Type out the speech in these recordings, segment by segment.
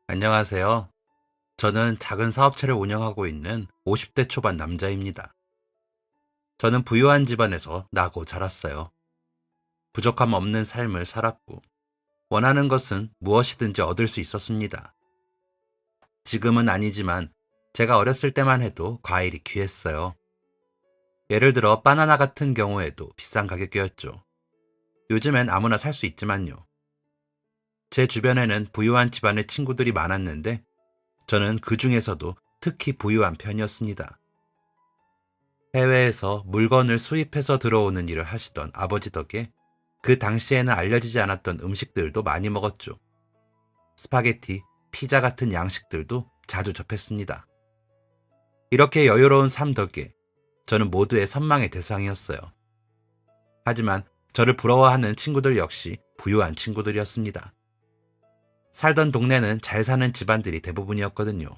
안녕하세요. 저는 작은 사업체를 운영하고 있는 50대 초반 남자입니다. 저는 부유한 집안에서 나고 자랐어요. 부족함 없는 삶을 살았고, 원하는 것은 무엇이든지 얻을 수 있었습니다. 지금은 아니지만, 제가 어렸을 때만 해도 과일이 귀했어요. 예를 들어, 바나나 같은 경우에도 비싼 가격이었죠. 요즘엔 아무나 살 수 있지만요. 제 주변에는 부유한 집안의 친구들이 많았는데, 저는 그 중에서도 특히 부유한 편이었습니다. 해외에서 물건을 수입해서 들어오는 일을 하시던 아버지 덕에 그 당시에는 알려지지 않았던 음식들도 많이 먹었죠. 스파게티, 피자 같은 양식들도 자주 접했습니다. 이렇게 여유로운 삶 덕에 저는 모두의 선망의 대상이었어요. 하지만 저를 부러워하는 친구들 역시 부유한 친구들이었습니다. 살던 동네는 잘 사는 집안들이 대부분이었거든요.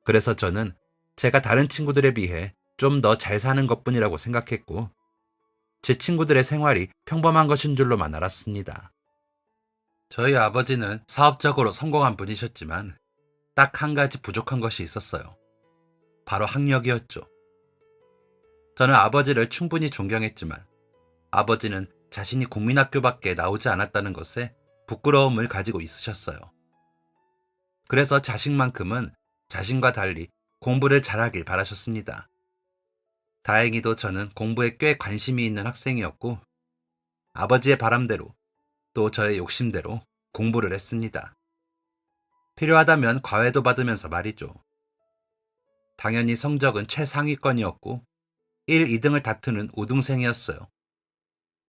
그래서 저는 제가 다른 친구들에 비해 좀 더 잘 사는 것뿐이라고 생각했고, 제 친구들의 생활이 평범한 것인 줄로만 알았습니다. 저희 아버지는 사업적으로 성공한 분이셨지만 딱 한 가지 부족한 것이 있었어요. 바로 학력이었죠. 저는 아버지를 충분히 존경했지만 아버지는 자신이 국민학교밖에 나오지 않았다는 것에 부끄러움을 가지고 있으셨어요. 그래서 자식만큼은 자신과 달리 공부를 잘하길 바라셨습니다. 다행히도 저는 공부에 꽤 관심이 있는 학생이었고, 아버지의 바람대로 또 저의 욕심대로 공부를 했습니다. 필요하다면 과외도 받으면서 말이죠. 당연히 성적은 최상위권이었고 1, 2등을 다투는 우등생이었어요.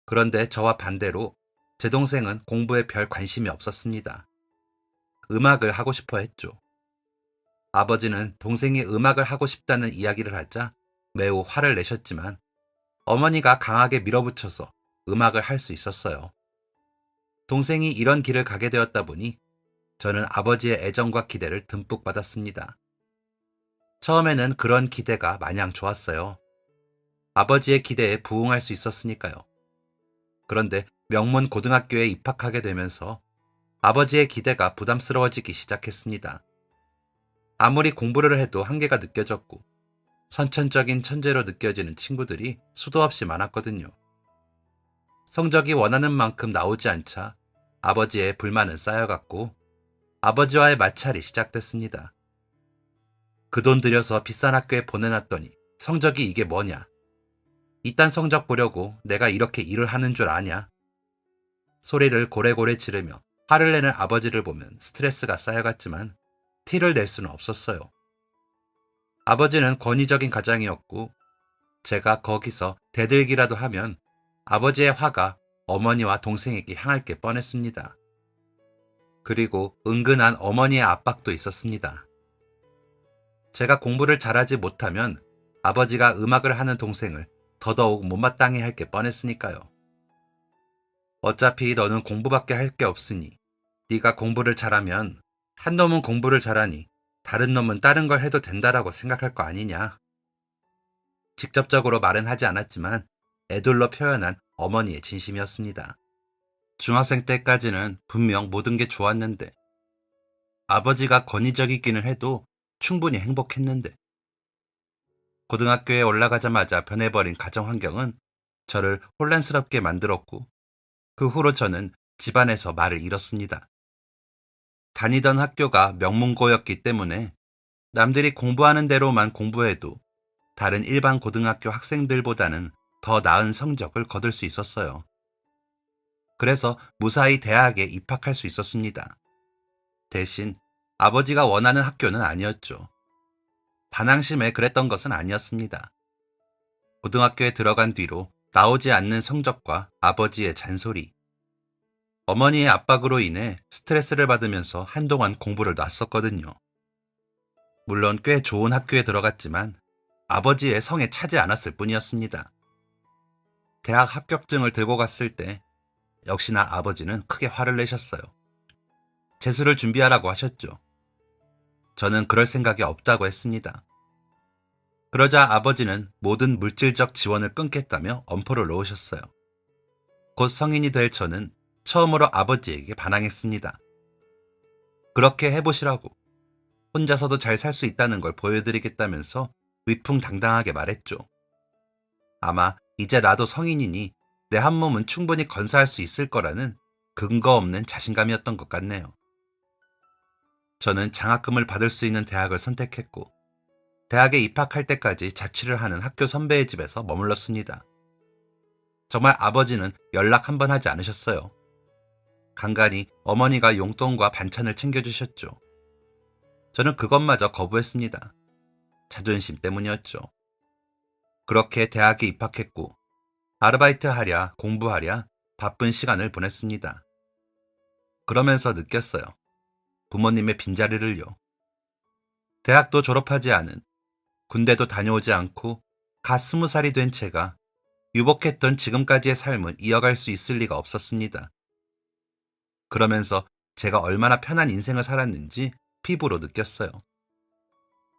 그런데 저와 반대로 제 동생은 공부에 별 관심이 없었습니다. 음악을 하고 싶어 했죠. 아버지는 동생이 음악을 하고 싶다는 이야기를 하자 매우 화를 내셨지만 어머니가 강하게 밀어붙여서 음악을 할 수 있었어요. 동생이 이런 길을 가게 되었다 보니 저는 아버지의 애정과 기대를 듬뿍 받았습니다. 처음에는 그런 기대가 마냥 좋았어요. 아버지의 기대에 부응할 수 있었으니까요. 그런데 명문 고등학교에 입학하게 되면서 아버지의 기대가 부담스러워지기 시작했습니다. 아무리 공부를 해도 한계가 느껴졌고 선천적인 천재로 느껴지는 친구들이 수도 없이 많았거든요. 성적이 원하는 만큼 나오지 않자 아버지의 불만은 쌓여갔고 아버지와의 마찰이 시작됐습니다. 그 돈 들여서 비싼 학교에 보내놨더니 성적이 이게 뭐냐? 이딴 성적 보려고 내가 이렇게 일을 하는 줄 아냐? 소리를 고래고래 지르며 화를 내는 아버지를 보면 스트레스가 쌓여갔지만 티를 낼 수는 없었어요. 아버지는 권위적인 가장이었고 제가 거기서 대들기라도 하면 아버지의 화가 어머니와 동생에게 향할 게 뻔했습니다. 그리고 은근한 어머니의 압박도 있었습니다. 제가 공부를 잘하지 못하면 아버지가 음악을 하는 동생을 더더욱 못마땅해 할 게 뻔했으니까요. 어차피 너는 공부밖에 할 게 없으니 네가 공부를 잘하면 한 놈은 공부를 잘하니 다른 놈은 다른 걸 해도 된다라고 생각할 거 아니냐. 직접적으로 말은 하지 않았지만 애들로 표현한 어머니의 진심이었습니다. 중학생 때까지는 분명 모든 게 좋았는데 아버지가 권위적이기는 해도 충분히 행복했는데 고등학교에 올라가자마자 변해버린 가정 환경은 저를 혼란스럽게 만들었고 그 후로 저는 집안에서 말을 잃었습니다. 다니던 학교가 명문고였기 때문에 남들이 공부하는 대로만 공부해도 다른 일반 고등학교 학생들보다는 더 나은 성적을 거둘 수 있었어요. 그래서 무사히 대학에 입학할 수 있었습니다. 대신 아버지가 원하는 학교는 아니었죠. 반항심에 그랬던 것은 아니었습니다. 고등학교에 들어간 뒤로 나오지 않는 성적과 아버지의 잔소리, 어머니의 압박으로 인해 스트레스를 받으면서 한동안 공부를 놨었거든요. 물론 꽤 좋은 학교에 들어갔지만 아버지의 성에 차지 않았을 뿐이었습니다. 대학 합격증을 들고 갔을 때 역시나 아버지는 크게 화를 내셨어요. 재수를 준비하라고 하셨죠. 저는 그럴 생각이 없다고 했습니다. 그러자 아버지는 모든 물질적 지원을 끊겠다며 엄포를 놓으셨어요. 곧 성인이 될 저는 처음으로 아버지에게 반항했습니다. 그렇게 해보시라고 혼자서도 잘 살 수 있다는 걸 보여드리겠다면서 위풍당당하게 말했죠. 아마 이제 나도 성인이니 내 한 몸은 충분히 건사할 수 있을 거라는 근거 없는 자신감이었던 것 같네요. 저는 장학금을 받을 수 있는 대학을 선택했고 대학에 입학할 때까지 자취를 하는 학교 선배의 집에서 머물렀습니다. 정말 아버지는 연락 한 번 하지 않으셨어요. 간간히 어머니가 용돈과 반찬을 챙겨주셨죠. 저는 그것마저 거부했습니다. 자존심 때문이었죠. 그렇게 대학에 입학했고 아르바이트 하랴 공부하랴 바쁜 시간을 보냈습니다. 그러면서 느꼈어요. 부모님의 빈자리를요. 대학도 졸업하지 않은, 군대도 다녀오지 않고 갓 20살이 된 채가 유복했던 지금까지의 삶을 이어갈 수 있을 리가 없었습니다. 그러면서 제가 얼마나 편한 인생을 살았는지 피부로 느꼈어요.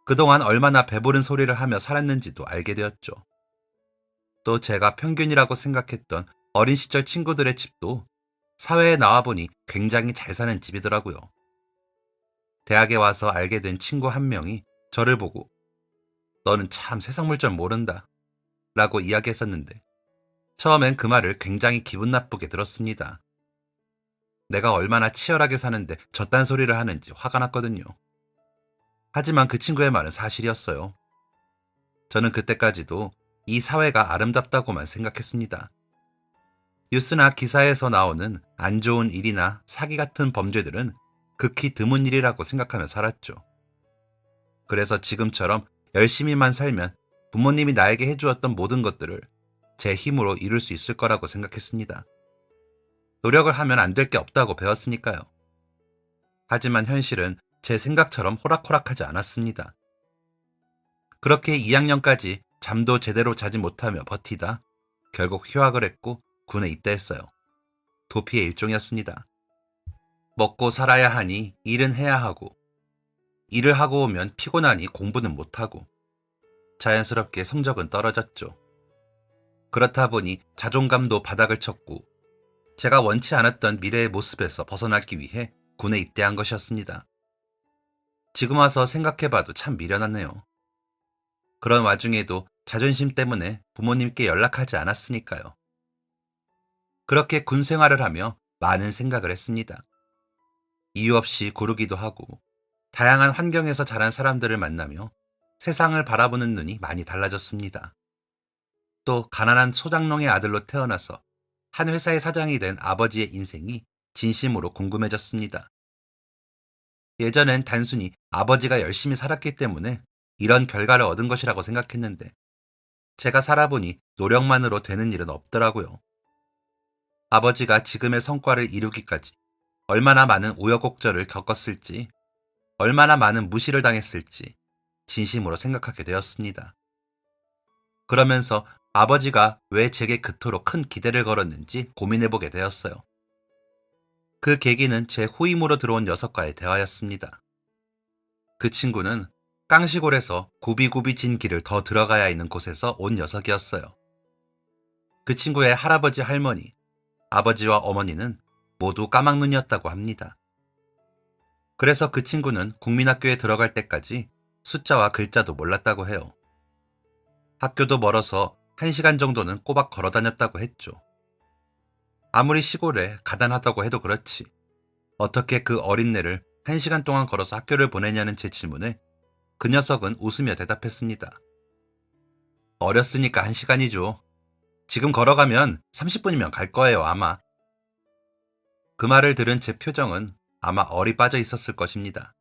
그동안 얼마나 배부른 소리를 하며 살았는지도 알게 되었죠. 또 제가 평균이라고 생각했던 어린 시절 친구들의 집도 사회에 나와보니 굉장히 잘 사는 집이더라고요. 대학에 와서 알게 된 친구 한 명이 저를 보고 너는 참 세상 물정 모른다 라고 이야기했었는데 처음엔 그 말을 굉장히 기분 나쁘게 들었습니다. 내가 얼마나 치열하게 사는데 저딴 소리를 하는지 화가 났거든요. 하지만 그 친구의 말은 사실이었어요. 저는 그때까지도 이 사회가 아름답다고만 생각했습니다. 뉴스나 기사에서 나오는 안 좋은 일이나 사기 같은 범죄들은 극히 드문 일이라고 생각하며 살았죠. 그래서 지금처럼 열심히만 살면 부모님이 나에게 해주었던 모든 것들을 제 힘으로 이룰 수 있을 거라고 생각했습니다. 노력을 하면 안 될 게 없다고 배웠으니까요. 하지만 현실은 제 생각처럼 호락호락하지 않았습니다. 그렇게 2학년까지 잠도 제대로 자지 못하며 버티다 결국 휴학을 했고 군에 입대했어요. 도피의 일종이었습니다. 먹고 살아야 하니 일은 해야 하고 일을 하고 오면 피곤하니 공부는 못하고 자연스럽게 성적은 떨어졌죠. 그렇다 보니 자존감도 바닥을 쳤고 제가 원치 않았던 미래의 모습에서 벗어나기 위해 군에 입대한 것이었습니다. 지금 와서 생각해봐도 참 미련하네요. 그런 와중에도 자존심 때문에 부모님께 연락하지 않았으니까요. 그렇게 군 생활을 하며 많은 생각을 했습니다. 이유 없이 구르기도 하고 다양한 환경에서 자란 사람들을 만나며 세상을 바라보는 눈이 많이 달라졌습니다. 또 가난한 소장농의 아들로 태어나서 한 회사의 사장이 된 아버지의 인생이 진심으로 궁금해졌습니다. 예전엔 단순히 아버지가 열심히 살았기 때문에 이런 결과를 얻은 것이라고 생각했는데 제가 살아보니 노력만으로 되는 일은 없더라고요. 아버지가 지금의 성과를 이루기까지 얼마나 많은 우여곡절을 겪었을지, 얼마나 많은 무시를 당했을지 진심으로 생각하게 되었습니다. 그러면서 아버지가 왜 제게 그토록 큰 기대를 걸었는지 고민해보게 되었어요. 그 계기는 제 후임으로 들어온 녀석과의 대화였습니다. 그 친구는 깡시골에서 굽이굽이 진 길을 더 들어가야 하는 곳에서 온 녀석이었어요. 그 친구의 할아버지 할머니, 아버지와 어머니는 모두 까막눈이었다고 합니다. 그래서 그 친구는 국민학교에 들어갈 때까지 숫자와 글자도 몰랐다고 해요. 학교도 멀어서 1시간 정도는 꼬박 걸어 다녔다고 했죠. 아무리 시골에 가단하다고 해도 그렇지 어떻게 그 어린애를 1시간 동안 걸어서 학교를 보내냐는 제 질문에 그 녀석은 웃으며 대답했습니다. 어렸으니까 1시간이죠. 지금 걸어가면 30분이면 갈 거예요, 아마. 그 말을 들은 제 표정은 아마 얼이 빠져 있었을 것입니다.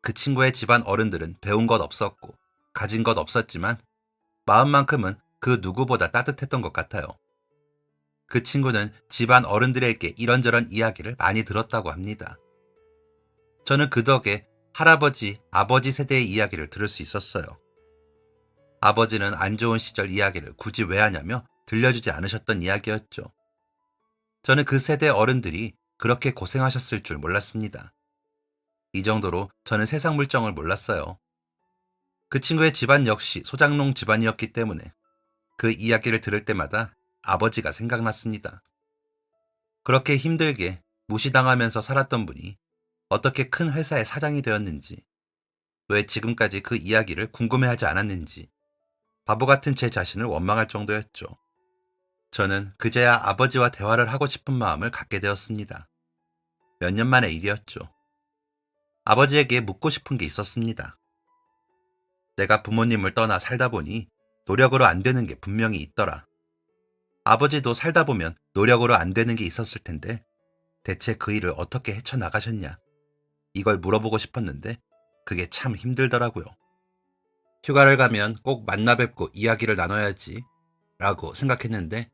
그 친구의 집안 어른들은 배운 것 없었고 가진 것 없었지만 마음만큼은 그 누구보다 따뜻했던 것 같아요. 그 친구는 집안 어른들에게 이런저런 이야기를 많이 들었다고 합니다. 저는 그 덕에 할아버지, 아버지 세대의 이야기를 들을 수 있었어요. 아버지는 안 좋은 시절 이야기를 굳이 왜 하냐며 들려주지 않으셨던 이야기였죠. 저는 그 세대 어른들이 그렇게 고생하셨을 줄 몰랐습니다. 이 정도로 저는 세상 물정을 몰랐어요. 그 친구의 집안 역시 소장농 집안이었기 때문에 그 이야기를 들을 때마다 아버지가 생각났습니다. 그렇게 힘들게 무시당하면서 살았던 분이 어떻게 큰 회사의 사장이 되었는지, 왜 지금까지 그 이야기를 궁금해하지 않았는지, 바보 같은 제 자신을 원망할 정도였죠. 저는 그제야 아버지와 대화를 하고 싶은 마음을 갖게 되었습니다. 몇 년 만의 일이었죠. 아버지에게 묻고 싶은 게 있었습니다. 내가 부모님을 떠나 살다 보니 노력으로 안 되는 게 분명히 있더라. 아버지도 살다 보면 노력으로 안 되는 게 있었을 텐데 대체 그 일을 어떻게 헤쳐나가셨냐? 이걸 물어보고 싶었는데 그게 참 힘들더라고요. 휴가를 가면 꼭 만나 뵙고 이야기를 나눠야지 라고 생각했는데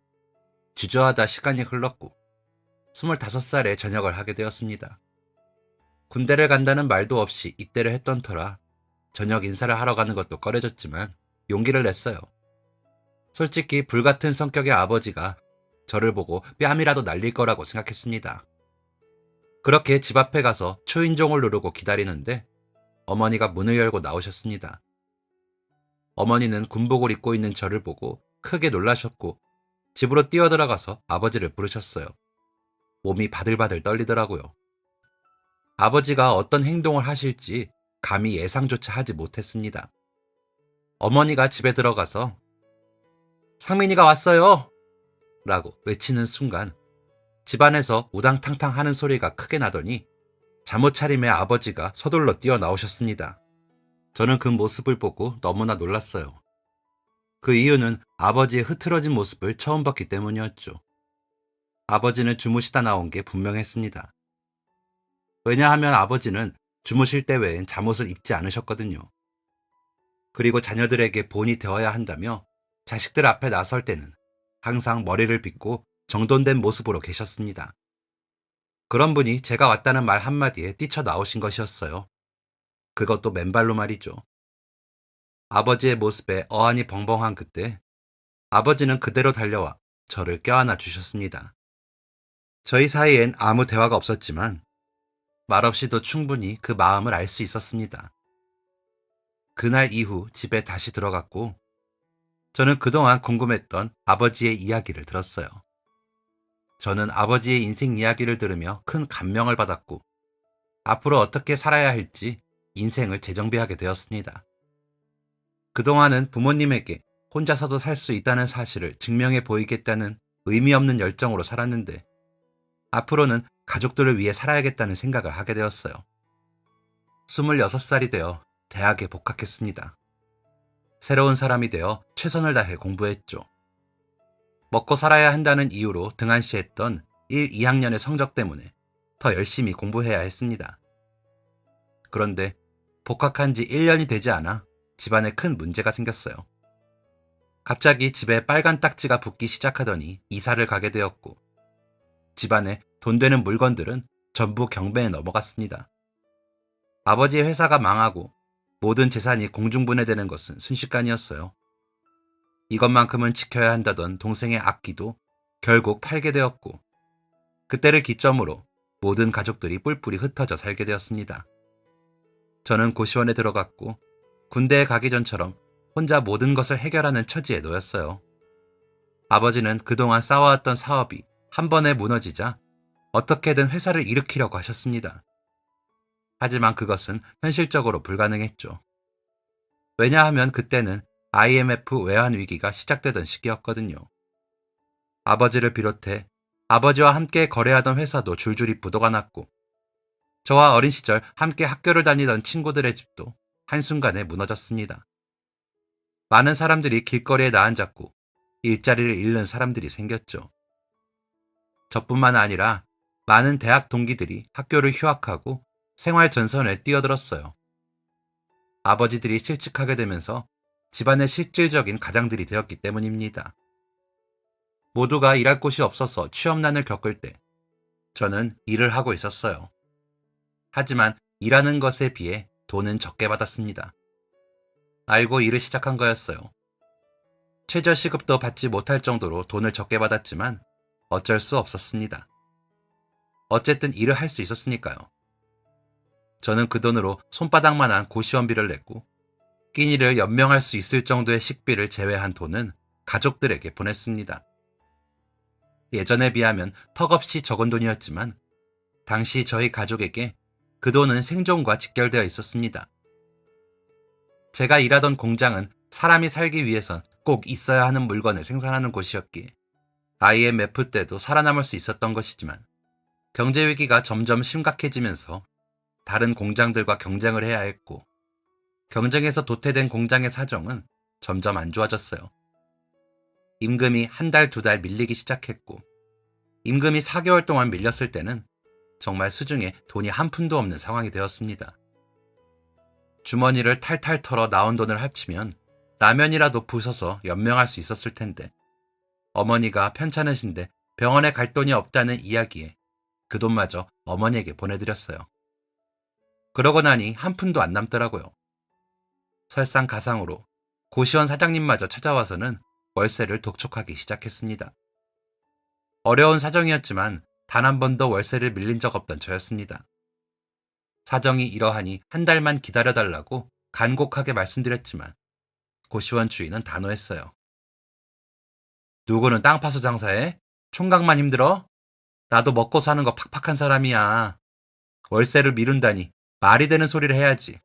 주저하다 시간이 흘렀고 25살에 전역을 하게 되었습니다. 군대를 간다는 말도 없이 입대를 했던 터라 저녁 인사를 하러 가는 것도 꺼려졌지만 용기를 냈어요. 솔직히 불같은 성격의 아버지가 저를 보고 뺨이라도 날릴 거라고 생각했습니다. 그렇게 집 앞에 가서 초인종을 누르고 기다리는데 어머니가 문을 열고 나오셨습니다. 어머니는 군복을 입고 있는 저를 보고 크게 놀라셨고 집으로 뛰어들어가서 아버지를 부르셨어요. 몸이 바들바들 떨리더라고요. 아버지가 어떤 행동을 하실지 감히 예상조차 하지 못했습니다. 어머니가 집에 들어가서 상민이가 왔어요! 라고 외치는 순간 집안에서 우당탕탕 하는 소리가 크게 나더니 잠옷 차림의 아버지가 서둘러 뛰어나오셨습니다. 저는 그 모습을 보고 너무나 놀랐어요. 그 이유는 아버지의 흐트러진 모습을 처음 봤기 때문이었죠. 아버지는 주무시다 나온 게 분명했습니다. 왜냐하면 아버지는 주무실 때 외엔 잠옷을 입지 않으셨거든요. 그리고 자녀들에게 본이 되어야 한다며 자식들 앞에 나설 때는 항상 머리를 빗고 정돈된 모습으로 계셨습니다. 그런 분이 제가 왔다는 말 한마디에 뛰쳐나오신 것이었어요. 그것도 맨발로 말이죠. 아버지의 모습에 어안이 벙벙한 그때 아버지는 그대로 달려와 저를 껴안아 주셨습니다. 저희 사이엔 아무 대화가 없었지만 말없이도 충분히 그 마음을 알 수 있었습니다. 그날 이후 집에 다시 들어갔고 저는 그동안 궁금했던 아버지의 이야기를 들었어요. 저는 아버지의 인생 이야기를 들으며 큰 감명을 받았고 앞으로 어떻게 살아야 할지 인생을 재정비하게 되었습니다. 그동안은 부모님에게 혼자서도 살 수 있다는 사실을 증명해 보이겠다는 의미 없는 열정으로 살았는데 앞으로는 가족들을 위해 살아야겠다는 생각을 하게 되었어요. 26살이 되어 대학에 복학했습니다. 새로운 사람이 되어 최선을 다해 공부했죠. 먹고 살아야 한다는 이유로 등한시했던 1, 2학년의 성적 때문에 더 열심히 공부해야 했습니다. 그런데 복학한 지 1년이 되지 않아 집안에 큰 문제가 생겼어요. 갑자기 집에 빨간 딱지가 붙기 시작하더니 이사를 가게 되었고 집안에 돈 되는 물건들은 전부 경매에 넘어갔습니다. 아버지의 회사가 망하고 모든 재산이 공중분해되는 것은 순식간이었어요. 이것만큼은 지켜야 한다던 동생의 악기도 결국 팔게 되었고 그때를 기점으로 모든 가족들이 뿔뿔이 흩어져 살게 되었습니다. 저는 고시원에 들어갔고 군대에 가기 전처럼 혼자 모든 것을 해결하는 처지에 놓였어요. 아버지는 그동안 쌓아왔던 사업이 한 번에 무너지자 어떻게든 회사를 일으키려고 하셨습니다. 하지만 그것은 현실적으로 불가능했죠. 왜냐하면 그때는 IMF 외환 위기가 시작되던 시기였거든요. 아버지를 비롯해 아버지와 함께 거래하던 회사도 줄줄이 부도가 났고 저와 어린 시절 함께 학교를 다니던 친구들의 집도 한순간에 무너졌습니다. 많은 사람들이 길거리에 나앉았고 일자리를 잃는 사람들이 생겼죠. 저뿐만 아니라 많은 대학 동기들이 학교를 휴학하고 생활 전선에 뛰어들었어요. 아버지들이 실직하게 되면서 집안의 실질적인 가장들이 되었기 때문입니다. 모두가 일할 곳이 없어서 취업난을 겪을 때 저는 일을 하고 있었어요. 하지만 일하는 것에 비해 돈은 적게 받았습니다. 알고 일을 시작한 거였어요. 최저시급도 받지 못할 정도로 돈을 적게 받았지만 어쩔 수 없었습니다. 어쨌든 일을 할 수 있었으니까요. 저는 그 돈으로 손바닥만한 고시원비를 냈고 끼니를 연명할 수 있을 정도의 식비를 제외한 돈은 가족들에게 보냈습니다. 예전에 비하면 턱없이 적은 돈이었지만 당시 저희 가족에게 그 돈은 생존과 직결되어 있었습니다. 제가 일하던 공장은 사람이 살기 위해선 꼭 있어야 하는 물건을 생산하는 곳이었기에 IMF 때도 살아남을 수 있었던 것이지만 경제 위기가 점점 심각해지면서 다른 공장들과 경쟁을 해야 했고 경쟁에서 도태된 공장의 사정은 점점 안 좋아졌어요. 임금이 한 달, 두 달 밀리기 시작했고 임금이 4개월 동안 밀렸을 때는 정말 수중에 돈이 한 푼도 없는 상황이 되었습니다. 주머니를 탈탈 털어 나온 돈을 합치면 라면이라도 부숴서 연명할 수 있었을 텐데 어머니가 편찮으신데 병원에 갈 돈이 없다는 이야기에 그 돈마저 어머니에게 보내드렸어요. 그러고 나니 한 푼도 안 남더라고요. 설상가상으로 고시원 사장님마저 찾아와서는 월세를 독촉하기 시작했습니다. 어려운 사정이었지만 단 한 번도 월세를 밀린 적 없던 저였습니다. 사정이 이러하니 한 달만 기다려달라고 간곡하게 말씀드렸지만 고시원 주인은 단호했어요. 누구는 땅 파서 장사해? 총각만 힘들어? 나도 먹고 사는 거 팍팍한 사람이야. 월세를 미룬다니 말이 되는 소리를 해야지.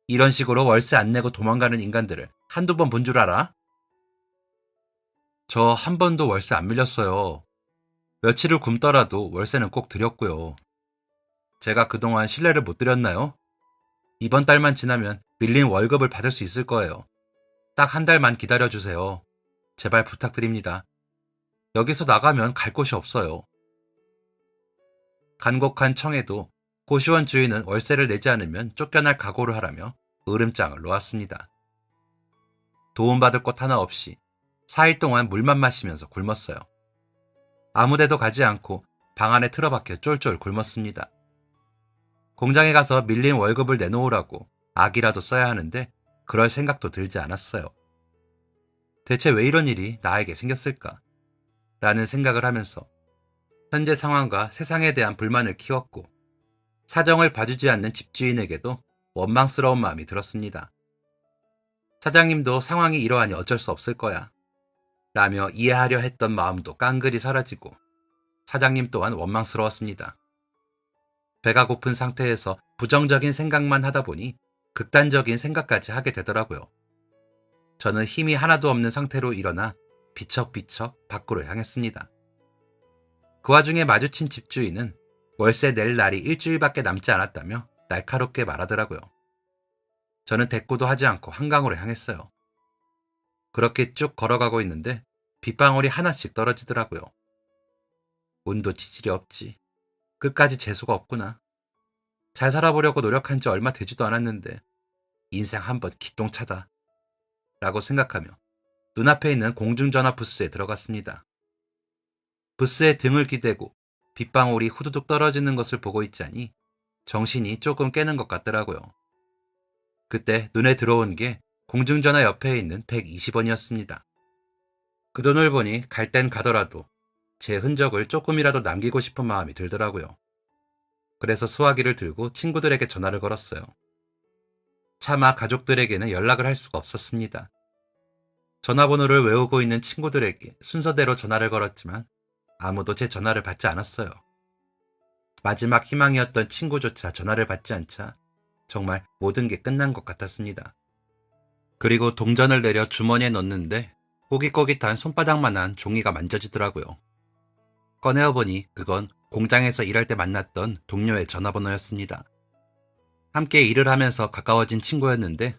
이런 식으로 월세 안 내고 도망가는 인간들을 한두 번 본 줄 알아? 저 한 번도 월세 안 밀렸어요. 며칠을 굶더라도 월세는 꼭 드렸고요. 제가 그동안 신뢰를 못 드렸나요? 이번 달만 지나면 밀린 월급을 받을 수 있을 거예요. 딱 한 달만 기다려주세요. 제발 부탁드립니다. 여기서 나가면 갈 곳이 없어요. 간곡한 청에도 고시원 주인은 월세를 내지 않으면 쫓겨날 각오를 하라며 으름장을 놓았습니다. 도움받을 곳 하나 없이 4일 동안 물만 마시면서 굶었어요. 아무데도 가지 않고 방 안에 틀어박혀 쫄쫄 굶었습니다. 공장에 가서 밀린 월급을 내놓으라고 악이라도 써야 하는데 그럴 생각도 들지 않았어요. 대체 왜 이런 일이 나에게 생겼을까? 라는 생각을 하면서 현재 상황과 세상에 대한 불만을 키웠고 사정을 봐주지 않는 집주인에게도 원망스러운 마음이 들었습니다. 사장님도 상황이 이러하니 어쩔 수 없을 거야 라며 이해하려 했던 마음도 깡그리 사라지고 사장님 또한 원망스러웠습니다. 배가 고픈 상태에서 부정적인 생각만 하다 보니 극단적인 생각까지 하게 되더라고요. 저는 힘이 하나도 없는 상태로 일어나 비척비척 밖으로 향했습니다. 그 와중에 마주친 집주인은 월세 낼 날이 일주일밖에 남지 않았다며 날카롭게 말하더라고요. 저는 대꾸도 하지 않고 한강으로 향했어요. 그렇게 쭉 걸어가고 있는데 빗방울이 하나씩 떨어지더라고요. 운도 지질이 없지. 끝까지 재수가 없구나. 잘 살아보려고 노력한 지 얼마 되지도 않았는데 인생 한번 기똥차다. 라고 생각하며 눈앞에 있는 공중전화 부스에 들어갔습니다. 부스에 등을 기대고 빗방울이 후두둑 떨어지는 것을 보고 있자니 정신이 조금 깨는 것 같더라고요. 그때 눈에 들어온 게 공중전화 옆에 있는 120원이었습니다. 그 돈을 보니 갈 땐 가더라도 제 흔적을 조금이라도 남기고 싶은 마음이 들더라고요. 그래서 수화기를 들고 친구들에게 전화를 걸었어요. 차마 가족들에게는 연락을 할 수가 없었습니다. 전화번호를 외우고 있는 친구들에게 순서대로 전화를 걸었지만 아무도 제 전화를 받지 않았어요. 마지막 희망이었던 친구조차 전화를 받지 않자 정말 모든 게 끝난 것 같았습니다. 그리고 동전을 내려 주머니에 넣는데 꼬깃꼬깃한 손바닥만한 종이가 만져지더라고요. 꺼내어보니 그건 공장에서 일할 때 만났던 동료의 전화번호였습니다. 함께 일을 하면서 가까워진 친구였는데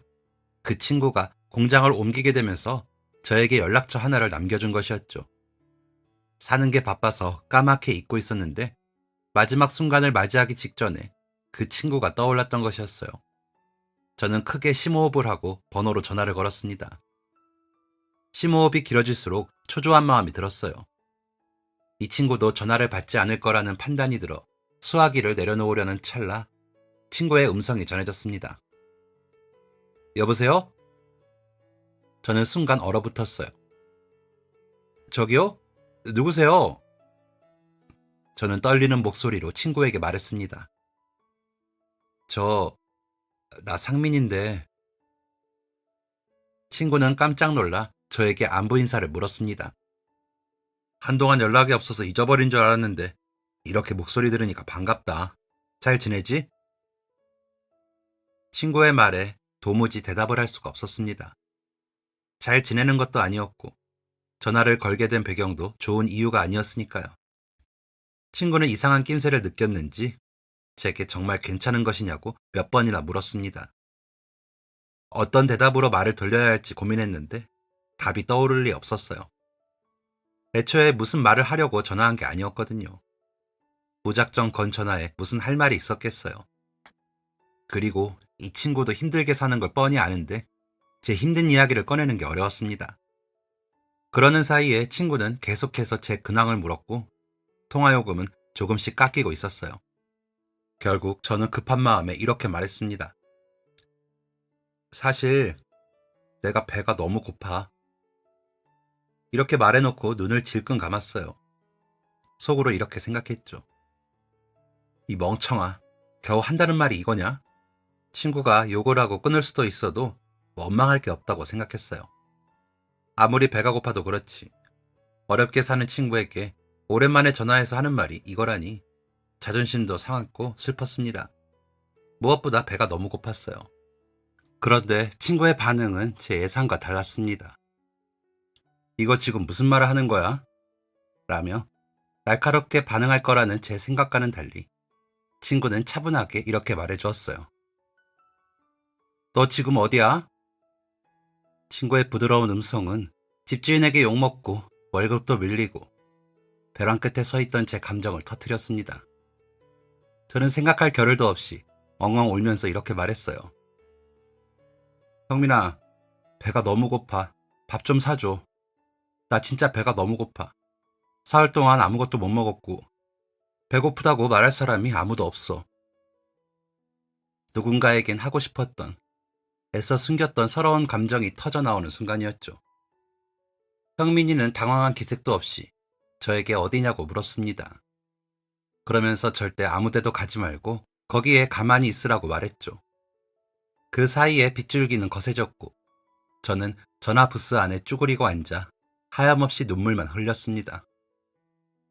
그 친구가 공장을 옮기게 되면서 저에게 연락처 하나를 남겨준 것이었죠. 사는 게 바빠서 까맣게 잊고 있었는데 마지막 순간을 맞이하기 직전에 그 친구가 떠올랐던 것이었어요. 저는 크게 심호흡을 하고 번호로 전화를 걸었습니다. 심호흡이 길어질수록 초조한 마음이 들었어요. 이 친구도 전화를 받지 않을 거라는 판단이 들어 수화기를 내려놓으려는 찰나 친구의 음성이 전해졌습니다. 여보세요? 저는 순간 얼어붙었어요. 저기요? 누구세요? 저는 떨리는 목소리로 친구에게 말했습니다. 나 상민인데. 친구는 깜짝 놀라 저에게 안부 인사를 물었습니다. 한동안 연락이 없어서 잊어버린 줄 알았는데 이렇게 목소리 들으니까 반갑다. 잘 지내지? 친구의 말에 도무지 대답을 할 수가 없었습니다. 잘 지내는 것도 아니었고 전화를 걸게 된 배경도 좋은 이유가 아니었으니까요. 친구는 이상한 낌새를 느꼈는지 제게 정말 괜찮은 것이냐고 몇 번이나 물었습니다. 어떤 대답으로 말을 돌려야 할지 고민했는데 답이 떠오를 리 없었어요. 애초에 무슨 말을 하려고 전화한 게 아니었거든요. 무작정 건 전화에 무슨 할 말이 있었겠어요. 그리고 이 친구도 힘들게 사는 걸 뻔히 아는데 제 힘든 이야기를 꺼내는 게 어려웠습니다. 그러는 사이에 친구는 계속해서 제 근황을 물었고 통화요금은 조금씩 깎이고 있었어요. 결국 저는 급한 마음에 이렇게 말했습니다. 사실 내가 배가 너무 고파. 이렇게 말해놓고 눈을 질끈 감았어요. 속으로 이렇게 생각했죠. 이 멍청아, 겨우 한다는 말이 이거냐? 친구가 욕을 하고 끊을 수도 있어도 원망할 게 없다고 생각했어요. 아무리 배가 고파도 그렇지. 어렵게 사는 친구에게 오랜만에 전화해서 하는 말이 이거라니 자존심도 상했고 슬펐습니다. 무엇보다 배가 너무 고팠어요. 그런데 친구의 반응은 제 예상과 달랐습니다. 이거 지금 무슨 말을 하는 거야? 라며 날카롭게 반응할 거라는 제 생각과는 달리 친구는 차분하게 이렇게 말해주었어요. 너 지금 어디야? 친구의 부드러운 음성은 집주인에게 욕먹고 월급도 밀리고 벼랑 끝에 서 있던 제 감정을 터뜨렸습니다. 저는 생각할 겨를도 없이 엉엉 울면서 이렇게 말했어요. 형민아, 배가 너무 고파. 밥 좀 사줘. 나 진짜 배가 너무 고파. 사흘 동안 아무것도 못 먹었고 배고프다고 말할 사람이 아무도 없어. 누군가에겐 하고 싶었던, 애써 숨겼던 서러운 감정이 터져나오는 순간이었죠. 형민이는 당황한 기색도 없이 저에게 어디냐고 물었습니다. 그러면서 절대 아무 데도 가지 말고 거기에 가만히 있으라고 말했죠. 그 사이에 빗줄기는 거세졌고 저는 전화 부스 안에 쭈그리고 앉아 하염없이 눈물만 흘렸습니다.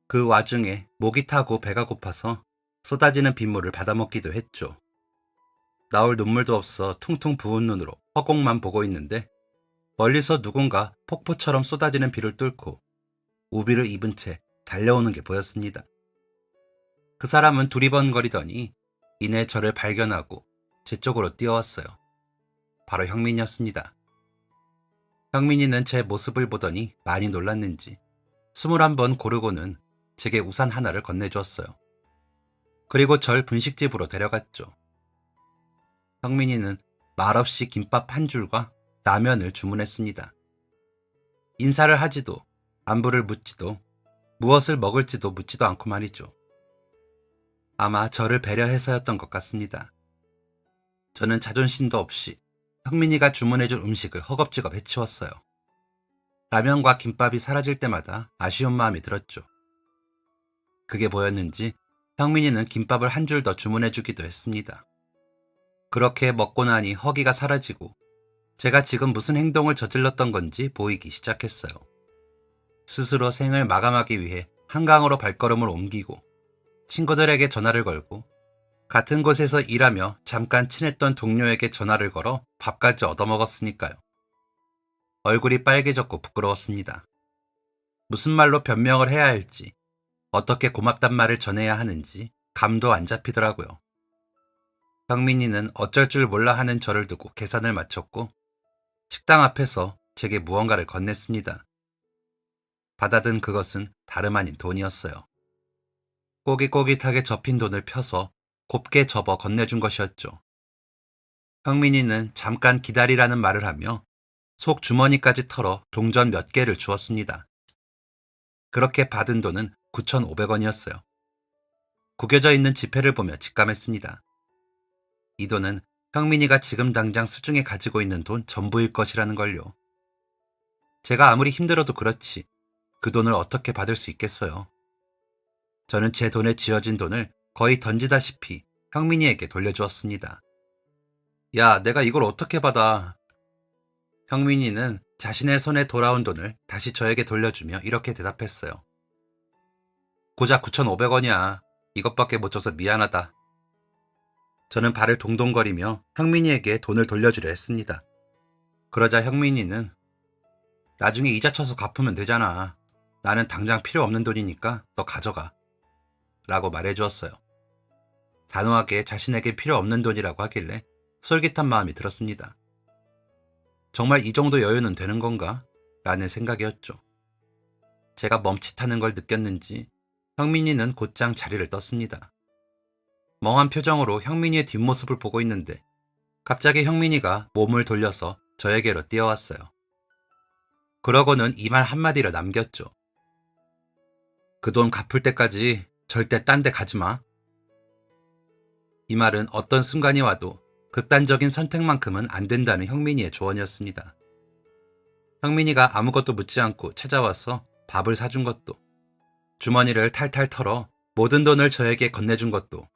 그 와중에 목이 타고 배가 고파서 쏟아지는 빗물을 받아먹기도 했죠. 나올 눈물도 없어 퉁퉁 부은 눈으로 허공만 보고 있는데 멀리서 누군가 폭포처럼 쏟아지는 비를 뚫고 우비를 입은 채 달려오는 게 보였습니다. 그 사람은 두리번거리더니 이내 저를 발견하고 제 쪽으로 뛰어왔어요. 바로 형민이었습니다. 형민이는 제 모습을 보더니 많이 놀랐는지 21번 고르고는 제게 우산 하나를 건네주었어요. 그리고 절 분식집으로 데려갔죠. 형민이는 말없이 김밥 한 줄과 라면을 주문했습니다. 인사를 하지도 안부를 묻지도 무엇을 먹을지도 묻지도 않고 말이죠. 아마 저를 배려해서였던 것 같습니다. 저는 자존심도 없이 형민이가 주문해준 음식을 허겁지겁 해치웠어요. 라면과 김밥이 사라질 때마다 아쉬운 마음이 들었죠. 그게 보였는지 형민이는 김밥을 한 줄 더 주문해주기도 했습니다. 그렇게 먹고 나니 허기가 사라지고 제가 지금 무슨 행동을 저질렀던 건지 보이기 시작했어요. 스스로 생을 마감하기 위해 한강으로 발걸음을 옮기고 친구들에게 전화를 걸고 같은 곳에서 일하며 잠깐 친했던 동료에게 전화를 걸어 밥까지 얻어먹었으니까요. 얼굴이 빨개졌고 부끄러웠습니다. 무슨 말로 변명을 해야 할지, 어떻게 고맙단 말을 전해야 하는지 감도 안 잡히더라고요. 형민이는 어쩔 줄 몰라 하는 저를 두고 계산을 마쳤고 식당 앞에서 제게 무언가를 건넸습니다. 받아든 그것은 다름 아닌 돈이었어요. 꼬깃꼬깃하게 접힌 돈을 펴서 곱게 접어 건네준 것이었죠. 형민이는 잠깐 기다리라는 말을 하며 속 주머니까지 털어 동전 몇 개를 주었습니다. 그렇게 받은 돈은 9,500원이었어요. 구겨져 있는 지폐를 보며 직감했습니다. 이 돈은 형민이가 지금 당장 수중에 가지고 있는 돈 전부일 것이라는 걸요. 제가 아무리 힘들어도 그렇지 그 돈을 어떻게 받을 수 있겠어요. 저는 제 돈에 쥐어진 돈을 거의 던지다시피 형민이에게 돌려주었습니다. 야, 내가 이걸 어떻게 받아? 형민이는 자신의 손에 돌아온 돈을 다시 저에게 돌려주며 이렇게 대답했어요. 고작 9,500원이야. 이것밖에 못 줘서 미안하다. 저는 발을 동동거리며 형민이에게 돈을 돌려주려 했습니다. 그러자 형민이는 나중에 이자 쳐서 갚으면 되잖아. 나는 당장 필요 없는 돈이니까 너 가져가. 라고 말해주었어요. 단호하게 자신에게 필요 없는 돈이라고 하길래 솔깃한 마음이 들었습니다. 정말 이 정도 여유는 되는 건가? 라는 생각이었죠. 제가 멈칫하는 걸 느꼈는지 형민이는 곧장 자리를 떴습니다. 멍한 표정으로 형민이의 뒷모습을 보고 있는데 갑자기 형민이가 몸을 돌려서 저에게로 뛰어왔어요. 그러고는 이 말 한마디를 남겼죠. 그 돈 갚을 때까지 절대 딴 데 가지 마. 이 말은 어떤 순간이 와도 극단적인 선택만큼은 안 된다는 형민이의 조언이었습니다. 형민이가 아무것도 묻지 않고 찾아와서 밥을 사준 것도, 주머니를 탈탈 털어 모든 돈을 저에게 건네준 것도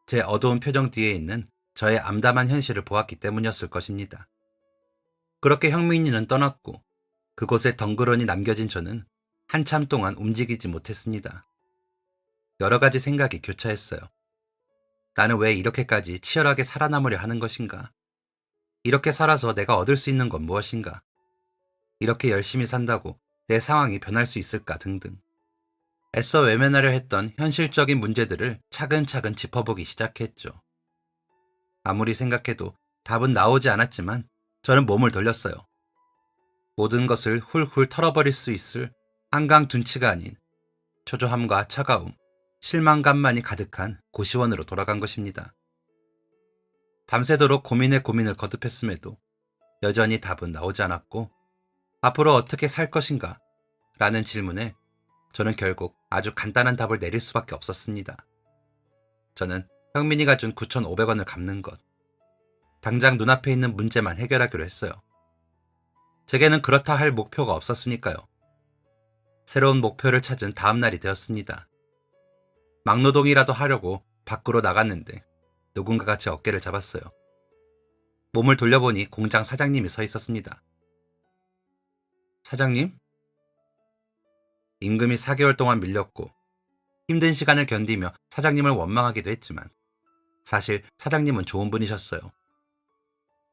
제 어두운 표정 뒤에 있는 저의 암담한 현실을 보았기 때문이었을 것입니다. 그렇게 형민이는 떠났고 그곳에 덩그러니 남겨진 저는 한참 동안 움직이지 못했습니다. 여러 가지 생각이 교차했어요. 나는 왜 이렇게까지 치열하게 살아남으려 하는 것인가? 이렇게 살아서 내가 얻을 수 있는 건 무엇인가? 이렇게 열심히 산다고 내 상황이 변할 수 있을까 등등. 애써 외면하려 했던 현실적인 문제들을 차근차근 짚어보기 시작했죠. 아무리 생각해도 답은 나오지 않았지만 저는 몸을 돌렸어요. 모든 것을 훌훌 털어버릴 수 있을 한강 둔치가 아닌 초조함과 차가움, 실망감만이 가득한 고시원으로 돌아간 것입니다. 밤새도록 고민에 고민을 거듭했음에도 여전히 답은 나오지 않았고 앞으로 어떻게 살 것인가? 라는 질문에 저는 결국 아주 간단한 답을 내릴 수밖에 없었습니다. 저는 형민이가 준 9,500원을 갚는 것. 당장 눈앞에 있는 문제만 해결하기로 했어요. 제게는 그렇다 할 목표가 없었으니까요. 새로운 목표를 찾은 다음 날이 되었습니다. 막노동이라도 하려고 밖으로 나갔는데 누군가가 제 어깨를 잡았어요. 몸을 돌려보니 공장 사장님이 서 있었습니다. 사장님? 임금이 4개월 동안 밀렸고 힘든 시간을 견디며 사장님을 원망하기도 했지만 사실 사장님은 좋은 분이셨어요.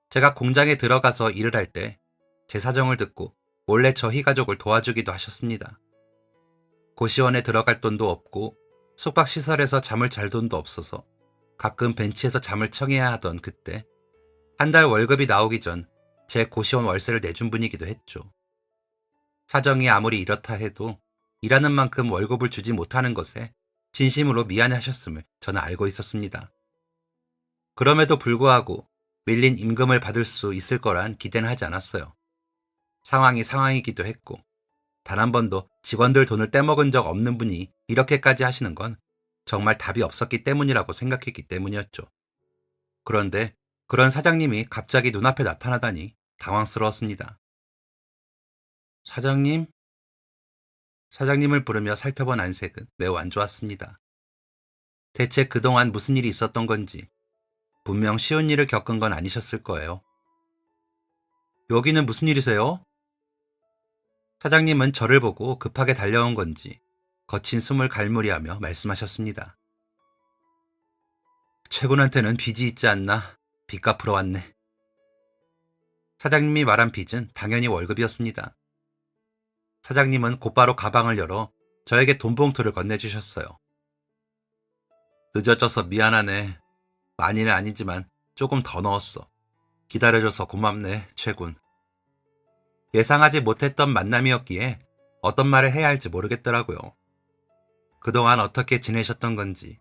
제가 공장에 들어가서 일을 할 때 제 사정을 듣고 몰래 저희 가족을 도와주기도 하셨습니다. 고시원에 들어갈 돈도 없고 숙박시설에서 잠을 잘 돈도 없어서 가끔 벤치에서 잠을 청해야 하던 그때 한 달 월급이 나오기 전 제 고시원 월세를 내준 분이기도 했죠. 사정이 아무리 이렇다 해도 일하는 만큼 월급을 주지 못하는 것에 진심으로 미안해하셨음을 저는 알고 있었습니다. 그럼에도 불구하고 밀린 임금을 받을 수 있을 거란 기대는 하지 않았어요. 상황이 상황이기도 했고 단 한 번도 직원들 돈을 떼먹은 적 없는 분이 이렇게까지 하시는 건 정말 답이 없었기 때문이라고 생각했기 때문이었죠. 그런데 그런 사장님이 갑자기 눈앞에 나타나다니 당황스러웠습니다. 사장님? 사장님을 부르며 살펴본 안색은 매우 안 좋았습니다. 대체 그동안 무슨 일이 있었던 건지 분명 쉬운 일을 겪은 건 아니셨을 거예요. 여기는 무슨 일이세요? 사장님은 저를 보고 급하게 달려온 건지 거친 숨을 갈무리하며 말씀하셨습니다. 최군한테는 빚이 있지 않나 빚 갚으러 왔네. 사장님이 말한 빚은 당연히 월급이었습니다. 사장님은 곧바로 가방을 열어 저에게 돈 봉투를 건네주셨어요. 늦어져서 미안하네. 많이는 아니지만 조금 더 넣었어. 기다려줘서 고맙네, 최군. 예상하지 못했던 만남이었기에 어떤 말을 해야 할지 모르겠더라고요. 그동안 어떻게 지내셨던 건지,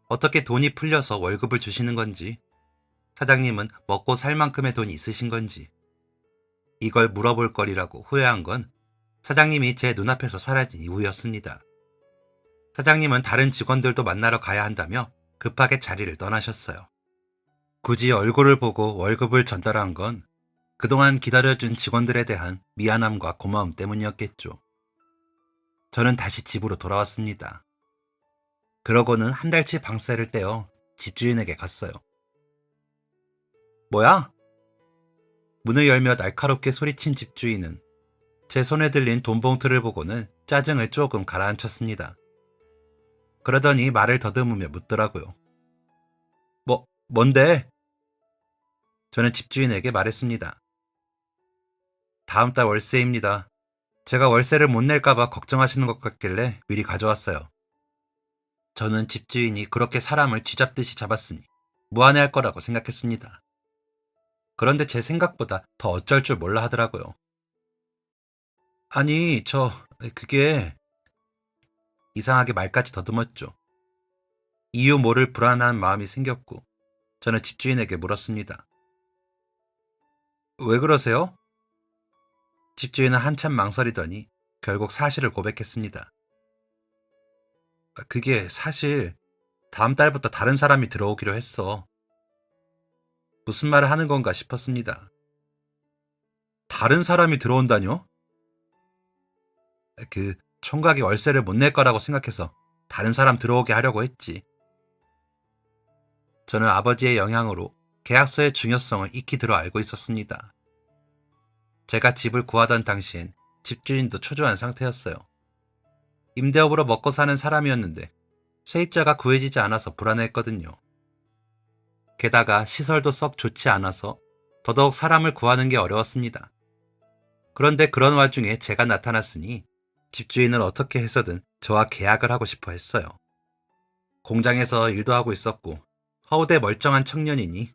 어떻게 돈이 풀려서 월급을 주시는 건지, 사장님은 먹고 살 만큼의 돈이 있으신 건지, 이걸 물어볼 거리라고 후회한 건 사장님이 제 눈앞에서 사라진 이후였습니다. 사장님은 다른 직원들도 만나러 가야 한다며 급하게 자리를 떠나셨어요. 굳이 얼굴을 보고 월급을 전달한 건 그동안 기다려준 직원들에 대한 미안함과 고마움 때문이었겠죠. 저는 다시 집으로 돌아왔습니다. 그러고는 한 달치 방세를 떼어 집주인에게 갔어요. 뭐야? 문을 열며 날카롭게 소리친 집주인은 제 손에 들린 돈 봉투를 보고는 짜증을 조금 가라앉혔습니다. 그러더니 말을 더듬으며 묻더라고요. 뭔데? 저는 집주인에게 말했습니다. 다음 달 월세입니다. 제가 월세를 못 낼까봐 걱정하시는 것 같길래 미리 가져왔어요. 저는 집주인이 그렇게 사람을 쥐잡듯이 잡았으니 무안해할 거라고 생각했습니다. 그런데 제 생각보다 더 어쩔 줄 몰라 하더라고요. 아니, 그게 이상하게 말까지 더듬었죠. 이유 모를 불안한 마음이 생겼고 저는 집주인에게 물었습니다. 왜 그러세요? 집주인은 한참 망설이더니 결국 사실을 고백했습니다. 그게 사실 다음 달부터 다른 사람이 들어오기로 했어. 무슨 말을 하는 건가 싶었습니다. 다른 사람이 들어온다뇨? 총각이 월세를 못 낼 거라고 생각해서 다른 사람 들어오게 하려고 했지. 저는 아버지의 영향으로 계약서의 중요성을 익히 들어 알고 있었습니다. 제가 집을 구하던 당시엔 집주인도 초조한 상태였어요. 임대업으로 먹고 사는 사람이었는데 세입자가 구해지지 않아서 불안했거든요. 게다가 시설도 썩 좋지 않아서 더더욱 사람을 구하는 게 어려웠습니다. 그런데 그런 와중에 제가 나타났으니 집주인은 어떻게 해서든 저와 계약을 하고 싶어 했어요. 공장에서 일도 하고 있었고 허우대 멀쩡한 청년이니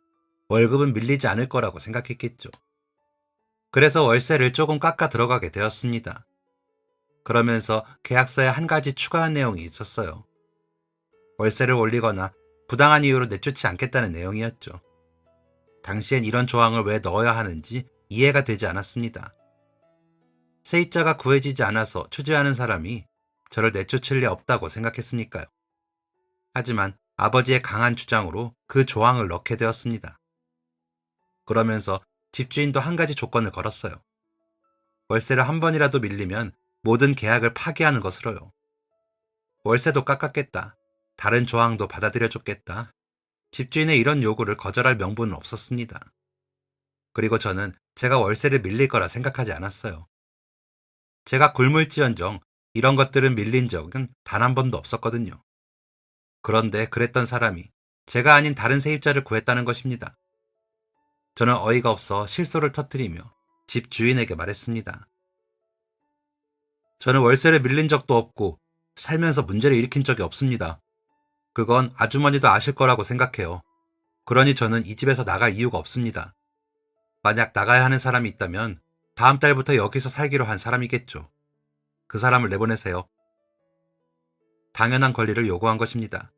월급은 밀리지 않을 거라고 생각했겠죠. 그래서 월세를 조금 깎아 들어가게 되었습니다. 그러면서 계약서에 한 가지 추가한 내용이 있었어요. 월세를 올리거나 부당한 이유로 내쫓지 않겠다는 내용이었죠. 당시엔 이런 조항을 왜 넣어야 하는지 이해가 되지 않았습니다. 세입자가 구해지지 않아서 초지하는 사람이 저를 내쫓을 리 없다고 생각했으니까요. 하지만 아버지의 강한 주장으로 그 조항을 넣게 되었습니다. 그러면서 집주인도 한 가지 조건을 걸었어요. 월세를 한 번이라도 밀리면 모든 계약을 파기하는 것으로요. 월세도 깎았겠다. 다른 조항도 받아들여줬겠다. 집주인의 이런 요구를 거절할 명분은 없었습니다. 그리고 저는 제가 월세를 밀릴 거라 생각하지 않았어요. 제가 굶을지언정 이런 것들은 밀린 적은 단 한 번도 없었거든요. 그런데 그랬던 사람이 제가 아닌 다른 세입자를 구했다는 것입니다. 저는 어이가 없어 실소를 터뜨리며 집 주인에게 말했습니다. 저는 월세를 밀린 적도 없고 살면서 문제를 일으킨 적이 없습니다. 그건 아주머니도 아실 거라고 생각해요. 그러니 저는 이 집에서 나갈 이유가 없습니다. 만약 나가야 하는 사람이 있다면 다음 달부터 여기서 살기로 한 사람이겠죠. 그 사람을 내보내세요. 당연한 권리를 요구한 것입니다.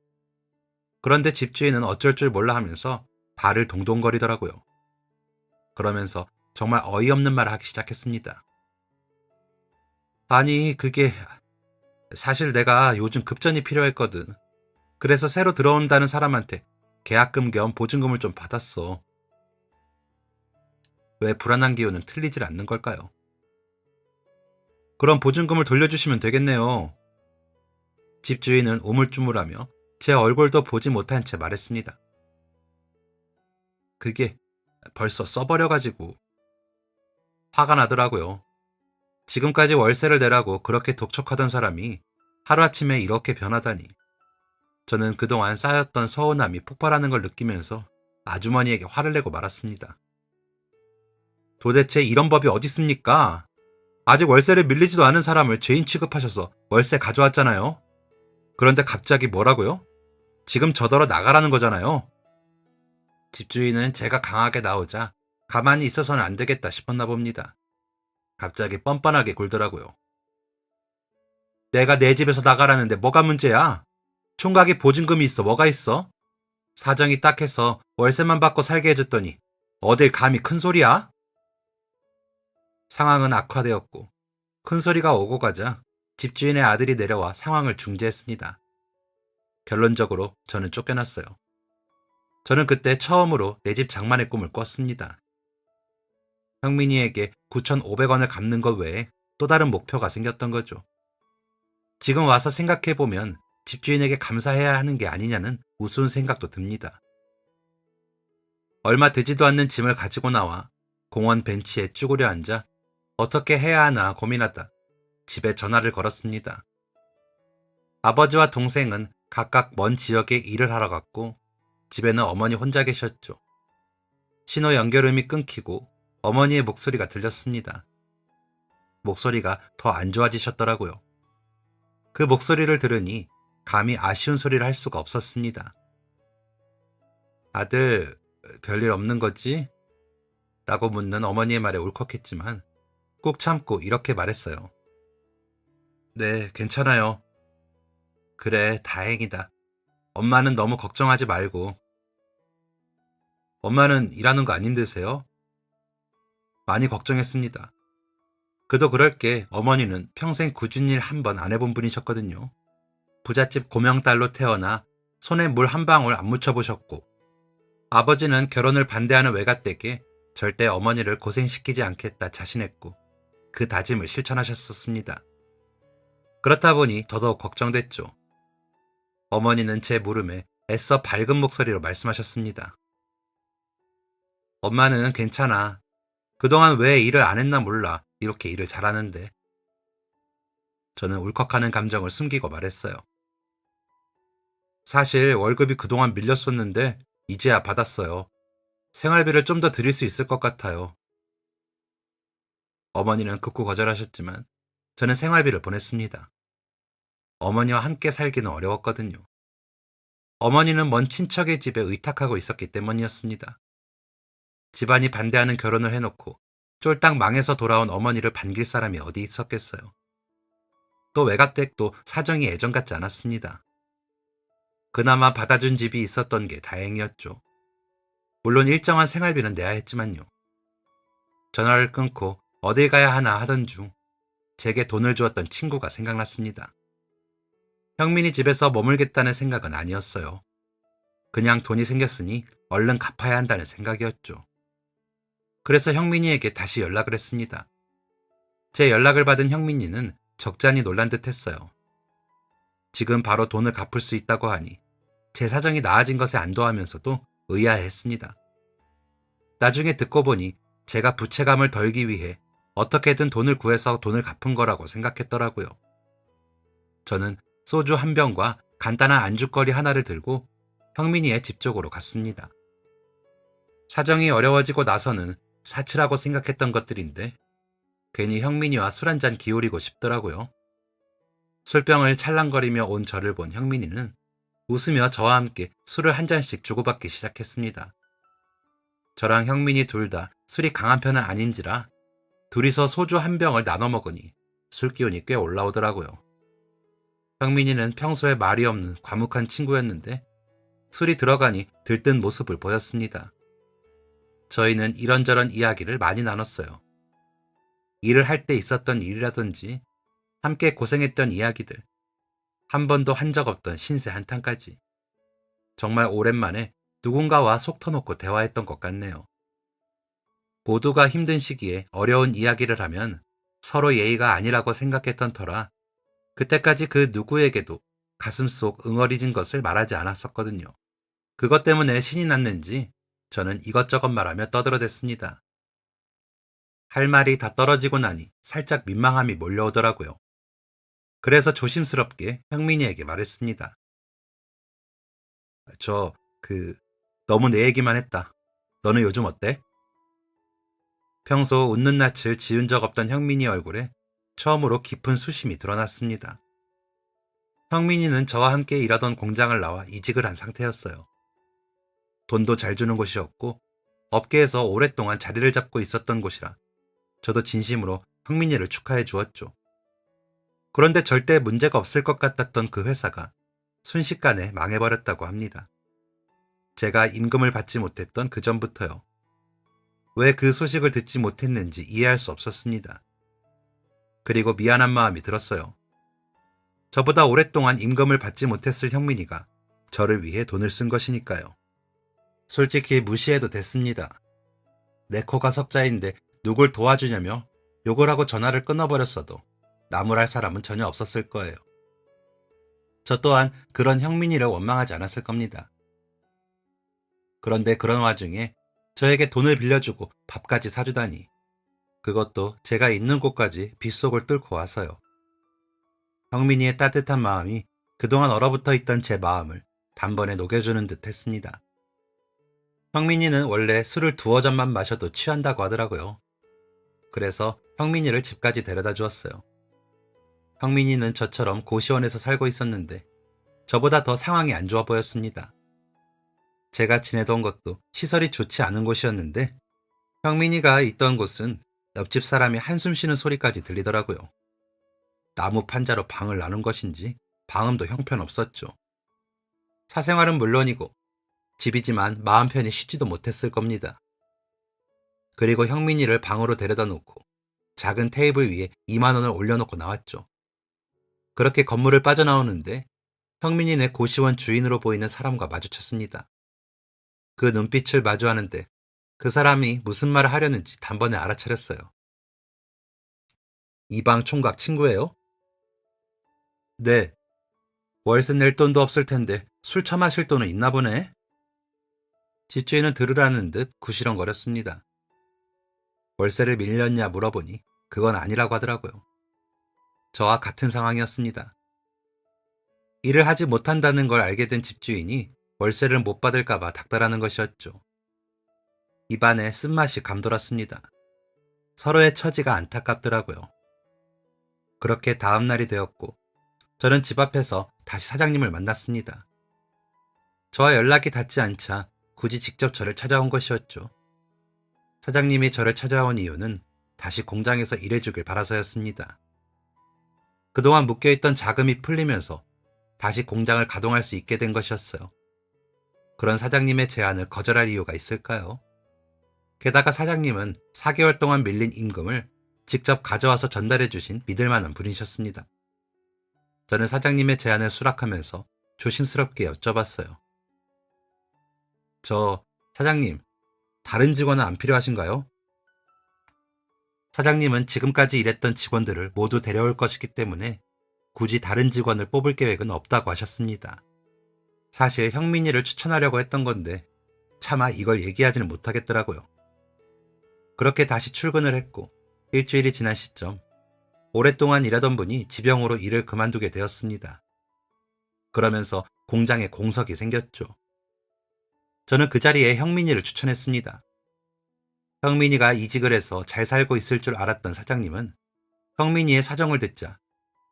그런데 집주인은 어쩔 줄 몰라 하면서 발을 동동거리더라고요. 그러면서 정말 어이없는 말을 하기 시작했습니다. 아니, 그게 사실 내가 요즘 급전이 필요했거든. 그래서 새로 들어온다는 사람한테 계약금 겸 보증금을 좀 받았어. 왜 불안한 기운은 틀리질 않는 걸까요? 그럼 보증금을 돌려주시면 되겠네요. 집주인은 우물쭈물하며 제 얼굴도 보지 못한 채 말했습니다. 그게 벌써 써버려가지고 화가 나더라고요. 지금까지 월세를 내라고 그렇게 독촉하던 사람이 하루아침에 이렇게 변하다니. 저는 그동안 쌓였던 서운함이 폭발하는 걸 느끼면서 아주머니에게 화를 내고 말았습니다. 도대체 이런 법이 어디 있습니까? 아직 월세를 밀리지도 않은 사람을 죄인 취급하셔서 월세 가져왔잖아요. 그런데 갑자기 뭐라고요? 지금 저더러 나가라는 거잖아요. 집주인은 제가 강하게 나오자 가만히 있어서는 안 되겠다 싶었나 봅니다. 갑자기 뻔뻔하게 굴더라고요. 내가 내 집에서 나가라는데 뭐가 문제야? 총각이 보증금이 있어 뭐가 있어? 사정이 딱해서 월세만 받고 살게 해줬더니 어딜 감히 큰 소리야? 상황은 악화되었고 큰 소리가 오고 가자 집주인의 아들이 내려와 상황을 중재했습니다. 결론적으로 저는 쫓겨났어요. 저는 그때 처음으로 내 집 장만의 꿈을 꿨습니다. 형민이에게 9,500원을 갚는 것 외에 또 다른 목표가 생겼던 거죠. 지금 와서 생각해보면 집주인에게 감사해야 하는 게 아니냐는 우스운 생각도 듭니다. 얼마 되지도 않는 짐을 가지고 나와 공원 벤치에 쭈그려 앉아 어떻게 해야 하나 고민하다 집에 전화를 걸었습니다. 아버지와 동생은 각각 먼 지역에 일을 하러 갔고 집에는 어머니 혼자 계셨죠. 신호 연결음이 끊기고 어머니의 목소리가 들렸습니다. 목소리가 더 안 좋아지셨더라고요. 그 목소리를 들으니 감히 아쉬운 소리를 할 수가 없었습니다. 아들, 별일 없는 거지? 라고 묻는 어머니의 말에 울컥했지만 꾹 참고 이렇게 말했어요. 네, 괜찮아요. 그래, 다행이다. 엄마는 너무 걱정하지 말고. 엄마는 일하는 거 안 힘드세요? 많이 걱정했습니다. 그도 그럴 게 어머니는 평생 굳은 일 한 번 안 해본 분이셨거든요. 부잣집 고명딸로 태어나 손에 물 한 방울 안 묻혀보셨고, 아버지는 결혼을 반대하는 외갓댁에 절대 어머니를 고생시키지 않겠다 자신했고, 그 다짐을 실천하셨었습니다. 그렇다 보니 더더욱 걱정됐죠. 어머니는 제 물음에 애써 밝은 목소리로 말씀하셨습니다. 엄마는 괜찮아. 그동안 왜 일을 안 했나 몰라. 이렇게 일을 잘하는데. 저는 울컥하는 감정을 숨기고 말했어요. 사실 월급이 그동안 밀렸었는데 이제야 받았어요. 생활비를 좀 더 드릴 수 있을 것 같아요. 어머니는 극구 거절하셨지만 저는 생활비를 보냈습니다. 어머니와 함께 살기는 어려웠거든요. 어머니는 먼 친척의 집에 의탁하고 있었기 때문이었습니다. 집안이 반대하는 결혼을 해놓고 쫄딱 망해서 돌아온 어머니를 반길 사람이 어디 있었겠어요. 또 외갓댁도 사정이 예전 같지 않았습니다. 그나마 받아준 집이 있었던 게 다행이었죠. 물론 일정한 생활비는 내야 했지만요. 전화를 끊고 어딜 가야 하나 하던 중 제게 돈을 주었던 친구가 생각났습니다. 형민이 집에서 머물겠다는 생각은 아니었어요. 그냥 돈이 생겼으니 얼른 갚아야 한다는 생각이었죠. 그래서 형민이에게 다시 연락을 했습니다. 제 연락을 받은 형민이는 적잖이 놀란 듯 했어요. 지금 바로 돈을 갚을 수 있다고 하니 제 사정이 나아진 것에 안도하면서도 의아해했습니다. 나중에 듣고 보니 제가 부채감을 덜기 위해 어떻게든 돈을 구해서 돈을 갚은 거라고 생각했더라고요. 저는 소주 한 병과 간단한 안주거리 하나를 들고 형민이의 집 쪽으로 갔습니다. 사정이 어려워지고 나서는 사치라고 생각했던 것들인데 괜히 형민이와 술 한잔 기울이고 싶더라고요. 술병을 찰랑거리며 온 저를 본 형민이는 웃으며 저와 함께 술을 한 잔씩 주고받기 시작했습니다. 저랑 형민이 둘 다 술이 강한 편은 아닌지라 둘이서 소주 한 병을 나눠 먹으니 술 기운이 꽤 올라오더라고요. 형민이는 평소에 말이 없는 과묵한 친구였는데 술이 들어가니 들뜬 모습을 보였습니다. 저희는 이런저런 이야기를 많이 나눴어요. 일을 할 때 있었던 일이라든지 함께 고생했던 이야기들, 한 번도 한 적 없던 신세 한탄까지. 정말 오랜만에 누군가와 속 터놓고 대화했던 것 같네요. 모두가 힘든 시기에 어려운 이야기를 하면 서로 예의가 아니라고 생각했던 터라 그때까지 그 누구에게도 가슴속 응어리진 것을 말하지 않았었거든요. 그것 때문에 신이 났는지 저는 이것저것 말하며 떠들어댔습니다. 할 말이 다 떨어지고 나니 살짝 민망함이 몰려오더라고요. 그래서 조심스럽게 형민이에게 말했습니다. 저, 너무 내 얘기만 했다. 너는 요즘 어때? 평소 웃는 낯을 지은 적 없던 형민이 얼굴에 처음으로 깊은 수심이 드러났습니다. 형민이는 저와 함께 일하던 공장을 나와 이직을 한 상태였어요. 돈도 잘 주는 곳이었고 업계에서 오랫동안 자리를 잡고 있었던 곳이라 저도 진심으로 형민이를 축하해 주었죠. 그런데 절대 문제가 없을 것 같았던 그 회사가 순식간에 망해버렸다고 합니다. 제가 임금을 받지 못했던 그 전부터요. 왜 그 소식을 듣지 못했는지 이해할 수 없었습니다. 그리고 미안한 마음이 들었어요. 저보다 오랫동안 임금을 받지 못했을 형민이가 저를 위해 돈을 쓴 것이니까요. 솔직히 무시해도 됐습니다. 내 코가 석자인데 누굴 도와주냐며 욕을 하고 전화를 끊어버렸어도 나무랄 사람은 전혀 없었을 거예요. 저 또한 그런 형민이를 원망하지 않았을 겁니다. 그런데 그런 와중에 저에게 돈을 빌려주고 밥까지 사주다니, 그것도 제가 있는 곳까지 빗속을 뚫고 와서요. 형민이의 따뜻한 마음이 그동안 얼어붙어 있던 제 마음을 단번에 녹여주는 듯 했습니다. 형민이는 원래 술을 두어 잔만 마셔도 취한다고 하더라고요. 그래서 형민이를 집까지 데려다 주었어요. 형민이는 저처럼 고시원에서 살고 있었는데 저보다 더 상황이 안 좋아 보였습니다. 제가 지내던 것도 시설이 좋지 않은 곳이었는데 형민이가 있던 곳은 옆집 사람이 한숨 쉬는 소리까지 들리더라고요. 나무 판자로 방을 나눈 것인지 방음도 형편없었죠. 사생활은 물론이고 집이지만 마음 편히 쉬지도 못했을 겁니다. 그리고 형민이를 방으로 데려다 놓고 작은 테이블 위에 2만 원을 올려놓고 나왔죠. 그렇게 건물을 빠져나오는데 형민이네 고시원 주인으로 보이는 사람과 마주쳤습니다. 그 눈빛을 마주하는데 그 사람이 무슨 말을 하려는지 단번에 알아차렸어요. 이 방 총각 친구예요? 네. 월세 낼 돈도 없을 텐데 술 처마실 돈은 있나 보네. 집주인은 들으라는 듯 구시렁거렸습니다. 월세를 밀렸냐 물어보니 그건 아니라고 하더라고요. 저와 같은 상황이었습니다. 일을 하지 못한다는 걸 알게 된 집주인이 월세를 못 받을까봐 닥달하는 것이었죠. 입안에 쓴맛이 감돌았습니다. 서로의 처지가 안타깝더라고요. 그렇게 다음 날이 되었고 저는 집 앞에서 다시 사장님을 만났습니다. 저와 연락이 닿지 않자 굳이 직접 저를 찾아온 것이었죠. 사장님이 저를 찾아온 이유는 다시 공장에서 일해주길 바라서였습니다. 그동안 묶여있던 자금이 풀리면서 다시 공장을 가동할 수 있게 된 것이었어요. 그런 사장님의 제안을 거절할 이유가 있을까요? 게다가 사장님은 4개월 동안 밀린 임금을 직접 가져와서 전달해 주신 믿을 만한 분이셨습니다. 저는 사장님의 제안을 수락하면서 조심스럽게 여쭤봤어요. 사장님, 다른 직원은 안 필요하신가요? 사장님은 지금까지 일했던 직원들을 모두 데려올 것이기 때문에 굳이 다른 직원을 뽑을 계획은 없다고 하셨습니다. 사실 형민이를 추천하려고 했던 건데 차마 이걸 얘기하지는 못하겠더라고요. 그렇게 다시 출근을 했고 일주일이 지난 시점 오랫동안 일하던 분이 지병으로 일을 그만두게 되었습니다. 그러면서 공장에 공석이 생겼죠. 저는 그 자리에 형민이를 추천했습니다. 형민이가 이직을 해서 잘 살고 있을 줄 알았던 사장님은 형민이의 사정을 듣자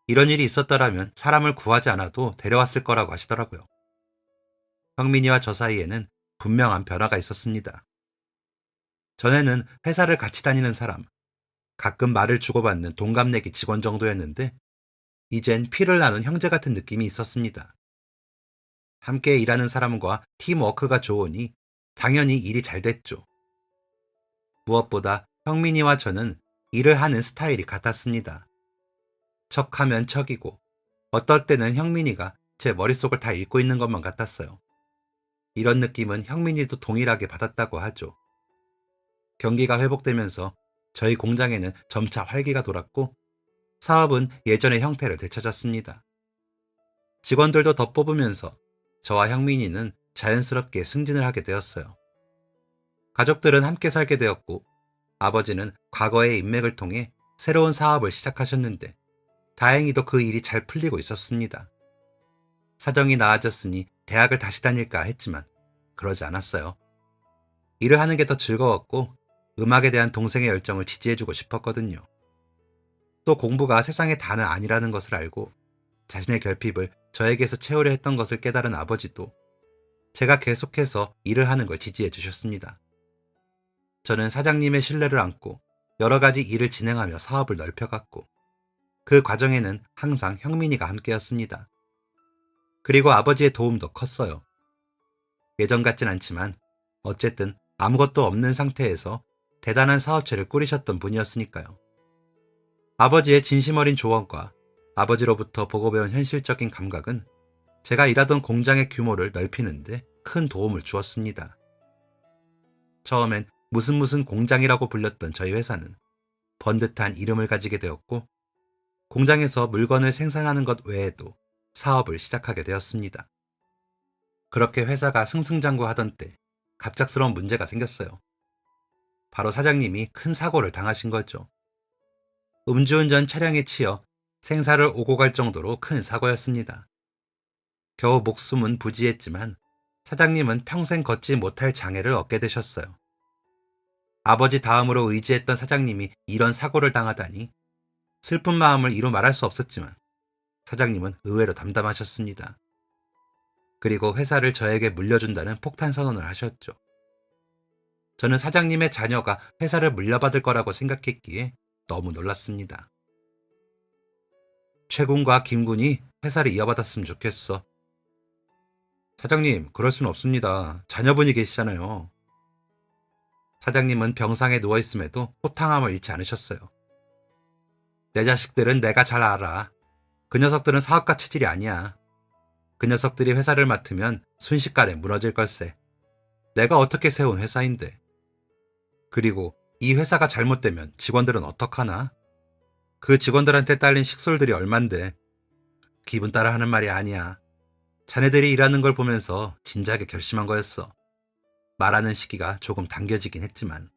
이런 일이 있었더라면 사람을 구하지 않아도 데려왔을 거라고 하시더라고요. 형민이와 저 사이에는 분명한 변화가 있었습니다. 전에는 회사를 같이 다니는 사람, 가끔 말을 주고받는 동갑내기 직원 정도였는데 이젠 피를 나눈 형제 같은 느낌이 있었습니다. 함께 일하는 사람과 팀워크가 좋으니 당연히 일이 잘 됐죠. 무엇보다 형민이와 저는 일을 하는 스타일이 같았습니다. 척하면 척이고 어떨 때는 형민이가 제 머릿속을 다 읽고 있는 것만 같았어요. 이런 느낌은 형민이도 동일하게 받았다고 하죠. 경기가 회복되면서 저희 공장에는 점차 활기가 돌았고 사업은 예전의 형태를 되찾았습니다. 직원들도 더 뽑으면서 저와 형민이는 자연스럽게 승진을 하게 되었어요. 가족들은 함께 살게 되었고 아버지는 과거의 인맥을 통해 새로운 사업을 시작하셨는데 다행히도 그 일이 잘 풀리고 있었습니다. 사정이 나아졌으니 대학을 다시 다닐까 했지만 그러지 않았어요. 일을 하는 게 더 즐거웠고 음악에 대한 동생의 열정을 지지해주고 싶었거든요. 또 공부가 세상의 다는 아니라는 것을 알고 자신의 결핍을 저에게서 채우려 했던 것을 깨달은 아버지도 제가 계속해서 일을 하는 걸 지지해 주셨습니다. 저는 사장님의 신뢰를 안고 여러 가지 일을 진행하며 사업을 넓혀갔고 그 과정에는 항상 형민이가 함께였습니다. 그리고 아버지의 도움도 컸어요. 예전 같진 않지만 어쨌든 아무것도 없는 상태에서 대단한 사업체를 꾸리셨던 분이었으니까요. 아버지의 진심 어린 조언과 아버지로부터 보고 배운 현실적인 감각은 제가 일하던 공장의 규모를 넓히는데 큰 도움을 주었습니다. 처음엔 무슨 공장이라고 불렸던 저희 회사는 번듯한 이름을 가지게 되었고 공장에서 물건을 생산하는 것 외에도 사업을 시작하게 되었습니다. 그렇게 회사가 승승장구하던 때 갑작스러운 문제가 생겼어요. 바로 사장님이 큰 사고를 당하신 거죠. 음주운전 차량에 치여 생사를 오고 갈 정도로 큰 사고였습니다. 겨우 목숨은 부지했지만 사장님은 평생 걷지 못할 장애를 얻게 되셨어요. 아버지 다음으로 의지했던 사장님이 이런 사고를 당하다니 슬픈 마음을 이루 말할 수 없었지만 사장님은 의외로 담담하셨습니다. 그리고 회사를 저에게 물려준다는 폭탄 선언을 하셨죠. 저는 사장님의 자녀가 회사를 물려받을 거라고 생각했기에 너무 놀랐습니다. 최 군과 김 군이 회사를 이어받았으면 좋겠어. 사장님, 그럴 수는 없습니다. 자녀분이 계시잖아요. 사장님은 병상에 누워있음에도 호탕함을 잃지 않으셨어요. 내 자식들은 내가 잘 알아. 그 녀석들은 사업가 체질이 아니야. 그 녀석들이 회사를 맡으면 순식간에 무너질 걸세. 내가 어떻게 세운 회사인데. 그리고 이 회사가 잘못되면 직원들은 어떡하나? 그 직원들한테 딸린 식솔들이 얼만데. 기분 따라 하는 말이 아니야. 자네들이 일하는 걸 보면서 진작에 결심한 거였어. 말하는 시기가 조금 당겨지긴 했지만.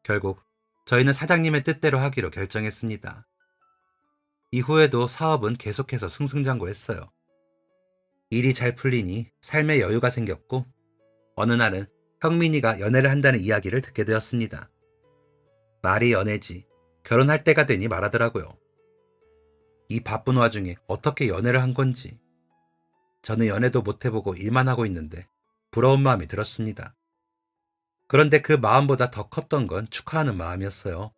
결국 저희는 사장님의 뜻대로 하기로 결정했습니다. 이후에도 사업은 계속해서 승승장구했어요. 일이 잘 풀리니 삶의 여유가 생겼고 어느 날은 형민이가 연애를 한다는 이야기를 듣게 되었습니다. 말이 연애지 결혼할 때가 되니 말하더라고요. 이 바쁜 와중에 어떻게 연애를 한 건지. 저는 연애도 못 해보고 일만 하고 있는데 부러운 마음이 들었습니다. 그런데 그 마음보다 더 컸던 건 축하하는 마음이었어요.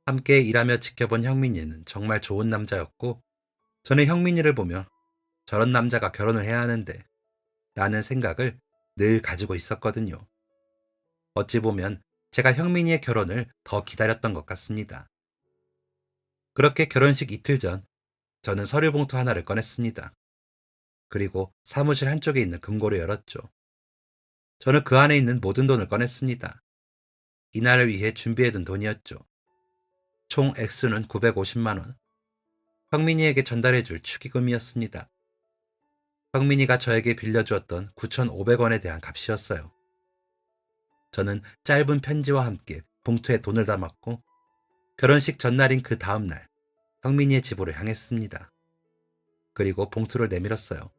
함께 일하며 지켜본 형민이는 정말 좋은 남자였고 저는 형민이를 보며 저런 남자가 결혼을 해야 하는데 라는 생각을 늘 가지고 있었거든요. 어찌 보면 제가 형민이의 결혼을 더 기다렸던 것 같습니다. 그렇게 결혼식 이틀 전 저는 서류 봉투 하나를 꺼냈습니다. 그리고 사무실 한쪽에 있는 금고를 열었죠. 저는 그 안에 있는 모든 돈을 꺼냈습니다. 이날을 위해 준비해둔 돈이었죠. 총 액수는 950만 원. 형민이에게 전달해줄 축의금이었습니다. 형민이가 저에게 빌려주었던 9,500원에 대한 값이었어요. 저는 짧은 편지와 함께 봉투에 돈을 담았고 결혼식 전날인 그 다음날 형민이의 집으로 향했습니다. 그리고 봉투를 내밀었어요.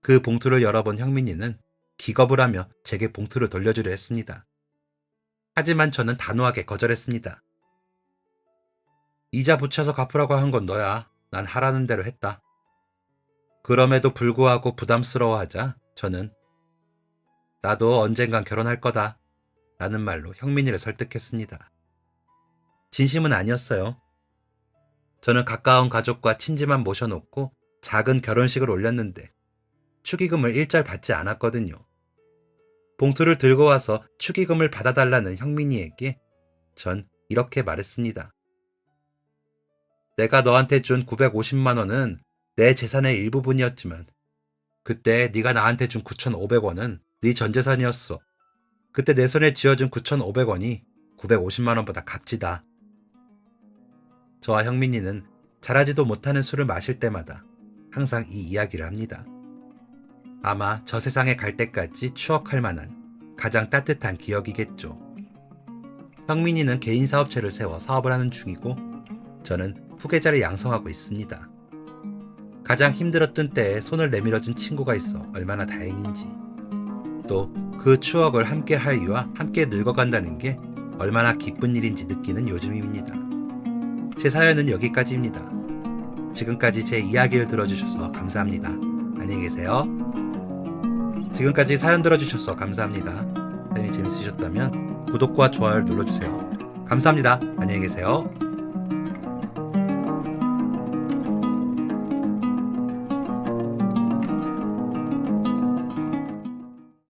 그 봉투를 열어본 형민이는 기겁을 하며 제게 봉투를 돌려주려 했습니다. 하지만 저는 단호하게 거절했습니다. 이자 붙여서 갚으라고 한 건 너야. 난 하라는 대로 했다. 그럼에도 불구하고 부담스러워하자 저는 나도 언젠간 결혼할 거다 라는 말로 형민이를 설득했습니다. 진심은 아니었어요. 저는 가까운 가족과 친지만 모셔놓고 작은 결혼식을 올렸는데 축의금을 일절 받지 않았거든요. 봉투를 들고 와서 축의금을 받아달라는 형민이에게 전 이렇게 말했습니다. 내가 너한테 준 950만 원은 내 재산의 일부분이었지만 그때 네가 나한테 준 9,500원은 네 전 재산이었어. 그때 내 손에 쥐어준 9,500원이 950만 원보다 값지다. 저와 형민이는 잘하지도 못하는 술을 마실 때마다 항상 이 이야기를 합니다. 아마 저 세상에 갈 때까지 추억할 만한 가장 따뜻한 기억이겠죠. 형민이는 개인 사업체를 세워 사업을 하는 중이고 저는 후계자를 양성하고 있습니다. 가장 힘들었던 때에 손을 내밀어준 친구가 있어 얼마나 다행인지, 또 그 추억을 함께 할 이와 함께 늙어간다는 게 얼마나 기쁜 일인지 느끼는 요즘입니다. 제 사연은 여기까지입니다. 지금까지 제 이야기를 들어주셔서 감사합니다. 안녕히 계세요. 지금까지 사연 들어주셔서 감사합니다. 사연이 재밌으셨다면 구독과 좋아요를 눌러주세요. 감사합니다. 안녕히 계세요.